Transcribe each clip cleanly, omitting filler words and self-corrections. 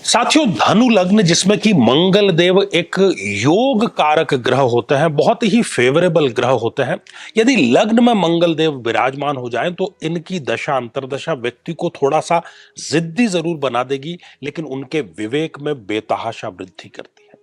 साथियों, धनु लग्न जिसमें कि मंगल देव एक योग कारक ग्रह होते हैं, बहुत ही फेवरेबल ग्रह होते हैं। यदि लग्न में मंगल देव विराजमान हो जाएं तो इनकी दशा अंतर्दशा व्यक्ति को थोड़ा सा जिद्दी जरूर बना देगी, लेकिन उनके विवेक में बेतहाशा वृद्धि करती है।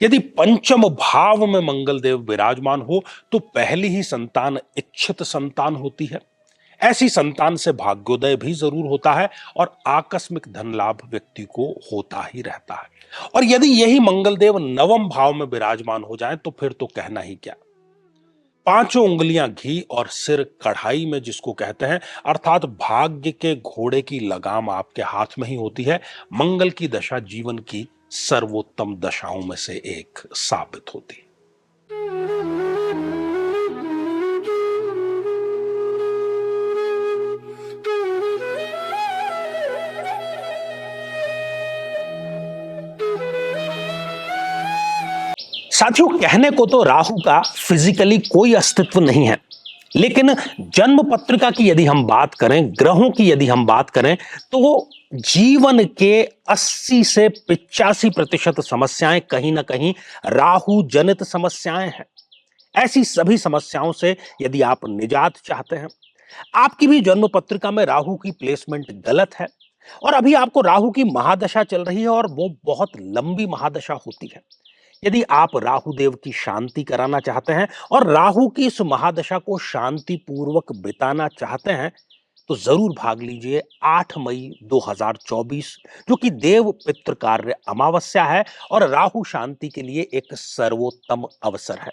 यदि पंचम भाव में मंगल देव विराजमान हो तो पहली ही संतान इच्छित संतान होती है। ऐसी संतान से भाग्योदय भी जरूर होता है और आकस्मिक धन लाभ व्यक्ति को होता ही रहता है। और यदि यही मंगल देव नवम भाव में विराजमान हो जाए तो फिर तो कहना ही क्या। पांचों उंगलियां घी और सिर कढ़ाई में जिसको कहते हैं, अर्थात भाग्य के घोड़े की लगाम आपके हाथ में ही होती है। मंगल की दशा जीवन की सर्वोत्तम दशाओं में से एक साबित होती है। साथियों, कहने को तो राहु का फिजिकली कोई अस्तित्व नहीं है, लेकिन जन्म पत्रिका की यदि हम बात करें, ग्रहों की यदि हम बात करें, तो जीवन के 80 से 85% समस्याएं कहीं ना कहीं राहु जनित समस्याएं हैं। ऐसी सभी समस्याओं से यदि आप निजात चाहते हैं, आपकी भी जन्म पत्रिका में राहु की प्लेसमेंट गलत है और अभी आपको राहु की महादशा चल रही है और वो बहुत लंबी महादशा होती है। यदि आप राहु देव की शांति कराना चाहते हैं और राहु की इस महादशा को शांति पूर्वक बिताना चाहते हैं तो जरूर भाग लीजिए 8 मई 2024, जो कि देव पितृ कार्य अमावस्या है और राहु शांति के लिए एक सर्वोत्तम अवसर है।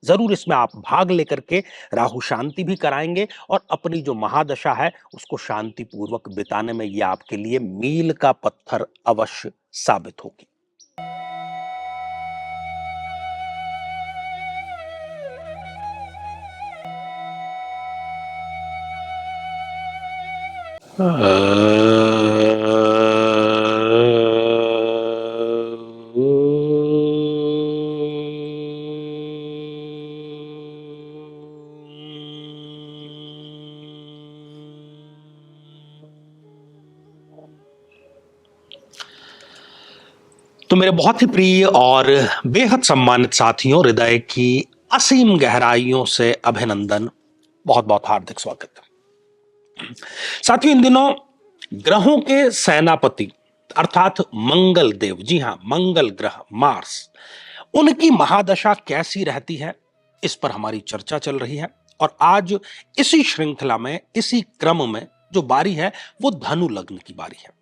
जरूर इसमें आप भाग लेकर के राहु शांति भी कराएंगे और अपनी जो महादशा है उसको शांति पूर्वक बिताने में यह आपके लिए मील का पत्थर अवश्य साबित होगी। तो मेरे बहुत ही प्रिय और बेहद सम्मानित साथियों, हृदय की असीम गहराइयों से अभिनंदन, बहुत बहुत हार्दिक स्वागत। साथियों, इन दिनों ग्रहों के सेनापति अर्थात मंगल देव, जी हां, मंगल ग्रह मार्स, उनकी महादशा कैसी रहती है, इस पर हमारी चर्चा चल रही है। और आज इसी श्रृंखला में, इसी क्रम में जो बारी है वो धनु लग्न की बारी है।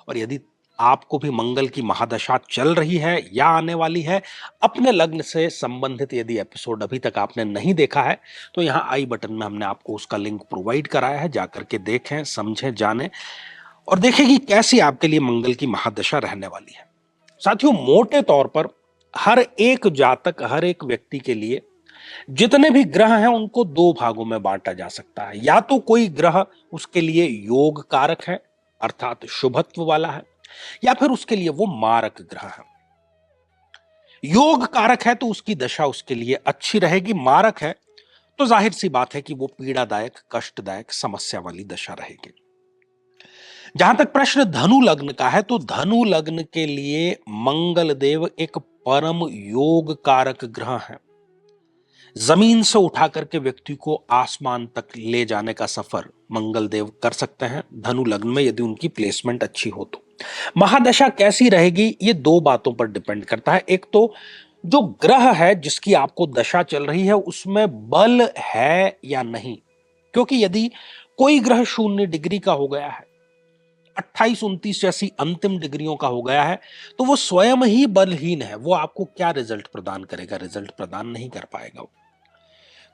और यदि आपको भी मंगल की महादशा चल रही है या आने वाली है, अपने लग्न से संबंधित यदि एपिसोड अभी तक आपने नहीं देखा है तो यहां आई बटन में हमने आपको उसका लिंक प्रोवाइड कराया है, जाकर के देखें, समझें, जानें और देखें कि कैसी आपके लिए मंगल की महादशा रहने वाली है। साथियों, मोटे तौर पर हर एक जातक, हर एक व्यक्ति के लिए जितने भी ग्रह हैं उनको दो भागों में बांटा जा सकता है। या तो कोई ग्रह उसके लिए योग कारक है अर्थात शुभत्व वाला है, या फिर उसके लिए वो मारक ग्रह है। योग कारक है तो उसकी दशा उसके लिए अच्छी रहेगी, मारक है तो जाहिर सी बात है कि वो पीड़ादायक, कष्टदायक, समस्या वाली दशा रहेगी। जहां तक प्रश्न धनु लग्न का है तो धनु लग्न के लिए मंगल देव एक परम योग कारक ग्रह है। जमीन से उठा करके व्यक्ति को आसमान तक ले जाने का सफर मंगल देव कर सकते हैं धनु लग्न में, यदि उनकी प्लेसमेंट अच्छी हो तो। महादशा कैसी रहेगी ये दो बातों पर डिपेंड करता है। एक तो जो ग्रह है जिसकी आपको दशा चल रही है उसमें बल है या नहीं, क्योंकि यदि कोई ग्रह 0 डिग्री का हो गया है, 28, 29 जैसी अंतिम डिग्रियों का हो गया है, तो वो स्वयं ही बलहीन है। वो आपको क्या रिजल्ट प्रदान करेगा? रिजल्ट प्रदान नहीं कर पाएगा।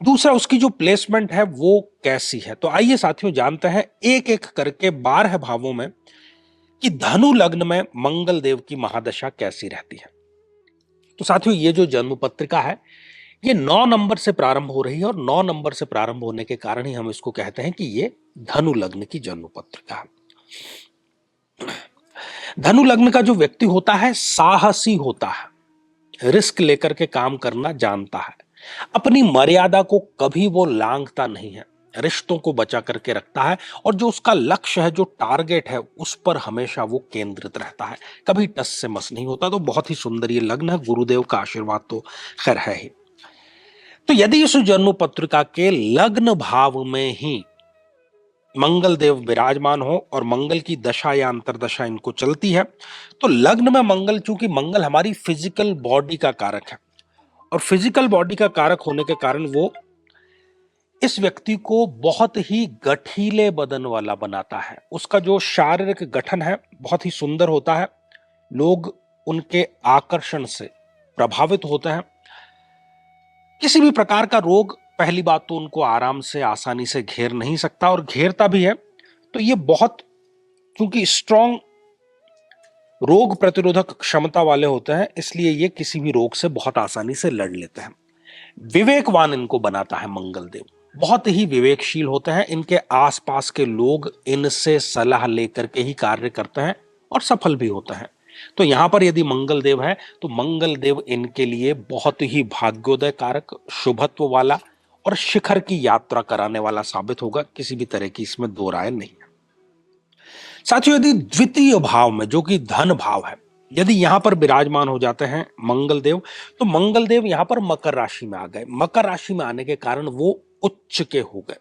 दूसरा, उसकी जो प्लेसमेंट है वो कैसी है। तो आइए साथियों जानते हैं एक एक करके 12 भावों में कि धनु लग्न में मंगल देव की महादशा कैसी रहती है। तो साथियों, ये जो जन्म पत्रिका है ये 9 नंबर से प्रारंभ हो रही है और 9 नंबर से प्रारंभ होने के कारण ही हम इसको कहते हैं कि ये धनु लग्न की जन्म पत्रिका है। धनु लग्न का जो व्यक्ति होता है साहसी होता है, रिस्क लेकर के काम करना जानता है, अपनी मर्यादा को कभी वो लांघता नहीं है। रिश्तों को बचा करके रखता है और जो उसका लक्ष्य है, जो टारगेट है, उस पर हमेशा वो केंद्रित रहता है, कभी टस से मस नहीं होता। तो बहुत ही सुंदर ये लग्न है, गुरुदेव का आशीर्वाद तो खैर है ही। तो यदि इस जन्म पत्रिका के लग्न भाव में ही मंगल देव विराजमान हो और मंगल की दशा या अंतरदशा इनको चलती है, तो लग्न में मंगल, चूंकि मंगल हमारी फिजिकल बॉडी का कारक है और फिजिकल बॉडी का कारक होने के कारण वो इस व्यक्ति को बहुत ही गठीले बदन वाला बनाता है। उसका जो शारीरिक गठन है बहुत ही सुंदर होता है, लोग उनके आकर्षण से प्रभावित होते हैं। किसी भी प्रकार का रोग पहली बात तो उनको आराम से आसानी से घेर नहीं सकता, और घेरता भी है तो ये बहुत, क्योंकि स्ट्रॉन्ग रोग प्रतिरोधक क्षमता वाले होते हैं, इसलिए ये किसी भी रोग से बहुत आसानी से लड़ लेते हैं। विवेकवान इनको बनाता है मंगल देव, बहुत ही विवेकशील होते हैं। इनके आसपास के लोग इनसे सलाह लेकर के ही कार्य करते हैं और सफल भी होते हैं। तो यहां पर यदि मंगल देव है तो मंगल देव इनके लिए बहुत ही भाग्योदय कारक, शुभत्व वाला और शिखर की यात्रा कराने वाला साबित होगा, किसी भी तरह की इसमें दो राय नहीं है। साथियों, यदि द्वितीय भाव में, जो कि धन भाव है, यदि यहां पर विराजमान हो जाते हैं मंगल देव, तो मंगल देव यहां पर मकर राशि में आ गए। मकर राशि में आने के कारण वो उच्च के हो गए।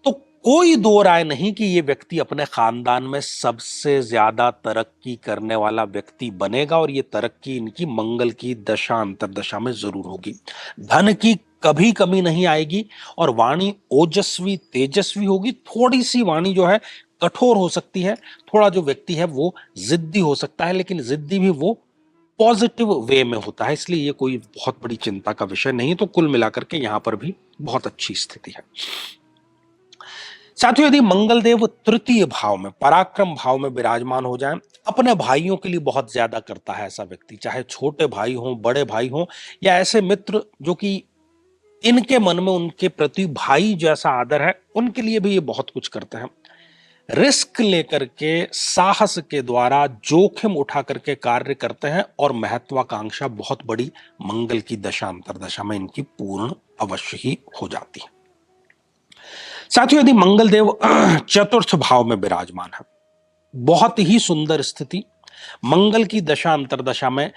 तो कोई दो राय नहीं कि ये व्यक्ति अपने खानदान में सबसे ज्यादा तरक्की करने वाला व्यक्ति बनेगा, और ये तरक्की इनकी मंगल की दशा अंतरदशा में जरूर होगी। धन की कभी कमी नहीं आएगी और वाणी ओजस्वी तेजस्वी होगी। थोड़ी सी वाणी जो है कठोर हो सकती है, थोड़ा जो व्यक्ति है वो जिद्दी हो सकता है, लेकिन जिद्दी भी वो पॉजिटिव वे में होता है, इसलिए ये कोई बहुत बड़ी चिंता का विषय नहीं। तो कुल मिलाकर के यहां पर भी बहुत अच्छी स्थिति है। साथियों, यदि मंगल देव तृतीय भाव में, पराक्रम भाव में विराजमान हो जाएं, अपने भाइयों के लिए बहुत ज्यादा करता है ऐसा व्यक्ति, चाहे छोटे भाई हों, बड़े भाई हों, या ऐसे मित्र जो कि इनके मन में उनके प्रति भाई जैसा आदर है, उनके लिए भी ये बहुत कुछ करते हैं। रिस्क लेकर के, साहस के द्वारा जोखिम उठा करके कार्य करते हैं और महत्वाकांक्षा बहुत बड़ी मंगल की दशा अंतरदशा में इनकी पूर्ण अवश्य ही हो जाती है। साथियों, यदि मंगल देव चतुर्थ भाव में विराजमान है, बहुत ही सुंदर स्थिति। मंगल की दशा अंतरदशा में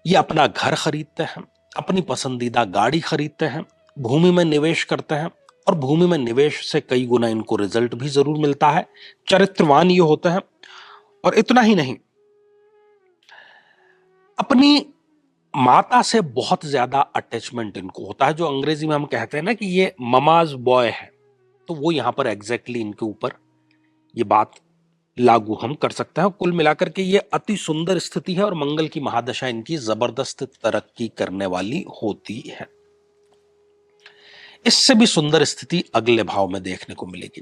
ये अपना घर खरीदते हैं, अपनी पसंदीदा गाड़ी खरीदते हैं, भूमि में निवेश करते हैं, और भूमि में निवेश से कई गुना इनको रिजल्ट भी जरूर मिलता है। चरित्रवान ये होते हैं, और इतना ही नहीं, अपनी माता से बहुत ज्यादा अटैचमेंट इनको होता है। जो अंग्रेजी में हम कहते हैं ना कि ये ममाज बॉय है, तो वो यहां पर एग्जैक्टली इनके ऊपर ये बात लागू हम कर सकते हैं। कुल मिलाकर के ये अति सुंदर स्थिति है और मंगल की महादशा इनकी जबरदस्त तरक्की करने वाली होती है। इससे भी सुंदर स्थिति अगले भाव में देखने को मिलेगी।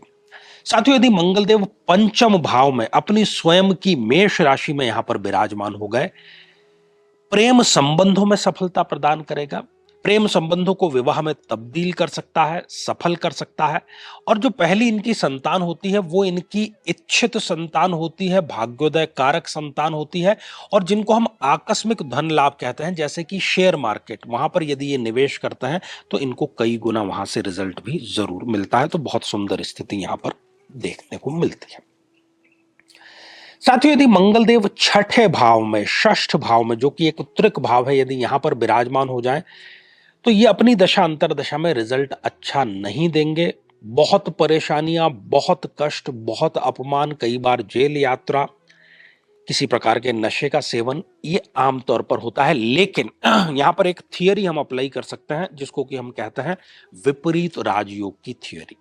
साथियों, यदि मंगल देव पंचम भाव में अपनी स्वयं की मेष राशि में यहां पर विराजमान हो गए, प्रेम संबंधों में सफलता प्रदान करेगा। प्रेम संबंधों को विवाह में तब्दील कर सकता है, सफल कर सकता है। और जो पहली इनकी संतान होती है वो इनकी इच्छित संतान होती है, भाग्योदय कारक संतान होती है, और जिनको हम आकस्मिक धन लाभ कहते हैं, जैसे कि शेयर मार्केट, वहां पर यदि ये निवेश करते हैं तो इनको कई गुना वहां से रिजल्ट भी जरूर मिलता है। तो बहुत सुंदर स्थिति यहां पर देखने को मिलती है। साथियों, यदि मंगल देव छठे भाव में, षष्ठ भाव में, जो कि एक उत्तरिक भाव है, यदि यहां पर विराजमान हो जाए तो ये अपनी दशा अंतरदशा में रिजल्ट अच्छा नहीं देंगे। बहुत परेशानियां, बहुत कष्ट, बहुत अपमान, कई बार जेल यात्रा, किसी प्रकार के नशे का सेवन, ये आमतौर पर होता है। लेकिन यहां पर एक थियरी हम अप्लाई कर सकते हैं, जिसको कि हम कहते हैं विपरीत राजयोग की थियरी।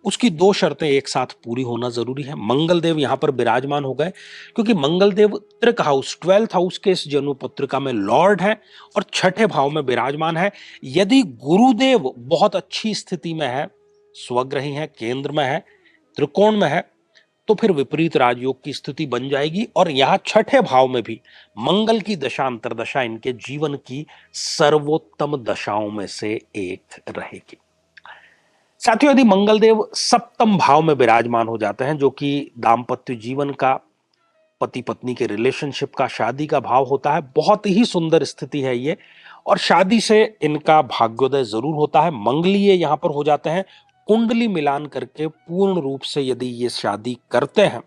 उसकी दो शर्तें एक साथ पूरी होना जरूरी है। मंगल देव यहां पर विराजमान हो गए क्योंकि मंगल देव त्रिक हाउस, 12th हाउस के इस जन्म पत्रिका में लॉर्ड है और छठे भाव में विराजमान है। यदि गुरुदेव बहुत अच्छी स्थिति में है, स्वग्रही है, केंद्र में है, त्रिकोण में है, तो फिर विपरीत राजयोग की स्थिति बन जाएगी। और यहां छठे भाव में भी मंगल की दशा अंतरदशा इनके जीवन की सर्वोत्तम दशाओं में से एक रहेगी। साथियों, यदि मंगल देव सप्तम भाव में विराजमान हो जाते हैं, जो कि दाम्पत्य जीवन का, पति पत्नी के रिलेशनशिप का, शादी का भाव होता है, बहुत ही सुंदर स्थिति है ये, और शादी से इनका भाग्योदय जरूर होता है। मंगलीय यहां पर हो जाते हैं, कुंडली मिलान करके पूर्ण रूप से यदि ये शादी करते हैं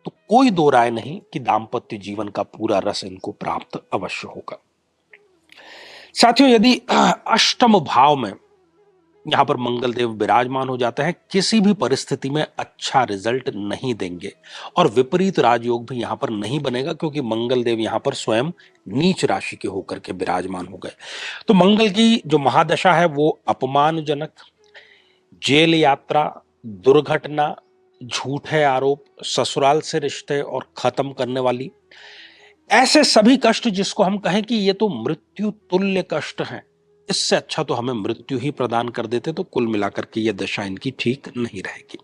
तो कोई दो राय नहीं कि दाम्पत्य जीवन का पूरा रस इनको प्राप्त अवश्य होगा। साथियों, यदि अष्टम भाव में यहां पर मंगल देव विराजमान हो जाते हैं, किसी भी परिस्थिति में अच्छा रिजल्ट नहीं देंगे और विपरीत राजयोग भी यहां पर नहीं बनेगा, क्योंकि मंगल देव यहां पर स्वयं नीच राशि के होकर के विराजमान हो गए। तो मंगल की जो महादशा है वो अपमानजनक, जेल यात्रा, दुर्घटना, झूठे आरोप, ससुराल से रिश्ते और खत्म करने वाली, ऐसे सभी कष्ट जिसको हम कहें कि ये तो मृत्यु तुल्य कष्ट हैं, इससे अच्छा तो हमें मृत्यु ही प्रदान कर देते, तो कुल मिलाकर के ये दशा इनकी ठीक नहीं रहेगी।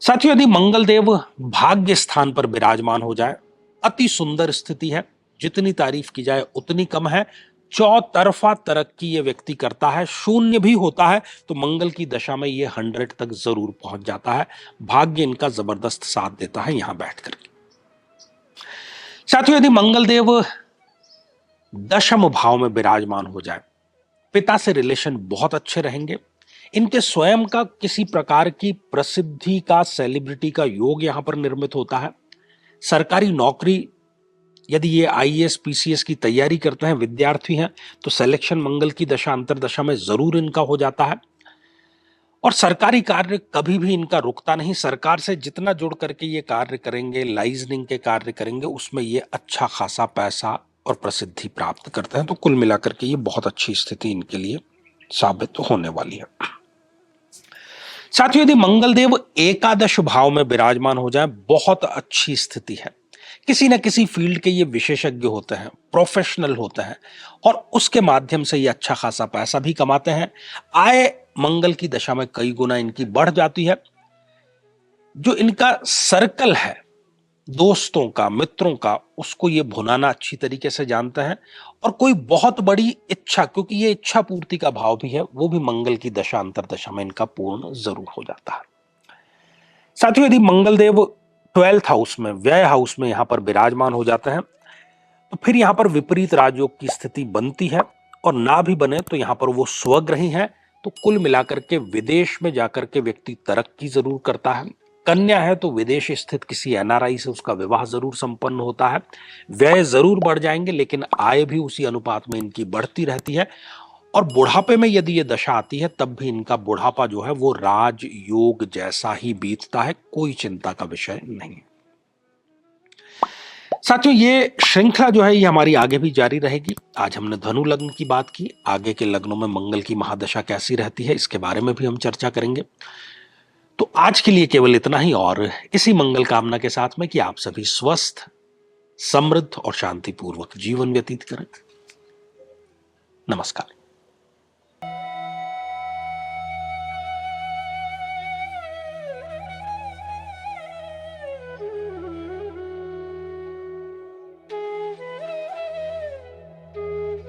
साथियों, यदि मंगल देव भाग्य स्थान पर विराजमान हो जाए, अति सुंदर स्थिति है, जितनी तारीफ की जाए उतनी कम है। चौतरफा तरक्की ये व्यक्ति करता है, शून्य भी होता है तो मंगल की दशा में ये 100 तक जरूर पहुंच जाता है। भाग्य इनका जबरदस्त साथ देता है यहां बैठ करके। साथियों, यदि मंगल देव दशम भाव में विराजमान हो जाए, पिता से रिलेशन बहुत अच्छे रहेंगे। इनके स्वयं का किसी प्रकार की प्रसिद्धि का, सेलिब्रिटी का योग यहां पर निर्मित होता है। सरकारी नौकरी, यदि ये आईएएस पीसीएस की तैयारी करते हैं, विद्यार्थी हैं, तो सिलेक्शन मंगल की दशा अंतरदशा में जरूर इनका हो जाता है। और सरकारी कार्य कभी भी इनका रुकता नहीं। सरकार से जितना जुड़ करके ये कार्य करेंगे, लाइजनिंग के कार्य करेंगे, उसमें ये अच्छा खासा पैसा और प्रसिद्धि प्राप्त करते हैं। तो कुल मिलाकर के ये बहुत अच्छी स्थिति इनके लिए साबित होने वाली है। साथियों, यदि मंगल देव एकादश भाव में विराजमान हो जाए, बहुत अच्छी स्थिति है। किसी न किसी फील्ड के ये विशेषज्ञ होते हैं, प्रोफेशनल होते हैं और उसके माध्यम से ये अच्छा खासा पैसा भी कमाते हैं। आय मंगल की दशा में कई गुना इनकी बढ़ जाती है। जो इनका सर्कल है दोस्तों का, मित्रों का, उसको ये भुनाना अच्छी तरीके से जानते हैं। और कोई बहुत बड़ी इच्छा, क्योंकि ये इच्छा पूर्ति का भाव भी है, वो भी मंगल की दशा अंतरदशा में इनका पूर्ण जरूर हो जाता है। साथियों, यदि मंगल देव 12th हाउस में, व्यय हाउस में यहां पर विराजमान हो जाते हैं, तो फिर यहां पर विपरीत राजयोग की स्थिति बनती है। और ना भी बने तो यहां पर वो स्वग्रही हैं। तो कुल मिलाकर के विदेश में जाकर के व्यक्ति तरक्की जरूर करता है। कन्या है तो विदेश स्थित किसी एनआरआई से उसका विवाह जरूर संपन्न होता है। व्यय जरूर बढ़ जाएंगे, लेकिन आय भी उसी अनुपात में इनकी बढ़ती रहती है। और बुढ़ापे में यदि ये दशा आती है, तब भी इनका बुढ़ापा जो है वो राजयोग जैसा ही बीतता है, कोई चिंता का विषय नहीं। साथियों, ये श्रृंखला जो है ये हमारी आगे भी जारी रहेगी। आज हमने धनु लग्न की बात की, आगे के लग्नों में मंगल की महादशा कैसी रहती है इसके बारे में भी हम चर्चा करेंगे। तो आज के लिए केवल इतना ही, और इसी मंगल कामना के साथ में कि आप सभी स्वस्थ, समृद्ध और शांतिपूर्वक जीवन व्यतीत करें। नमस्कार।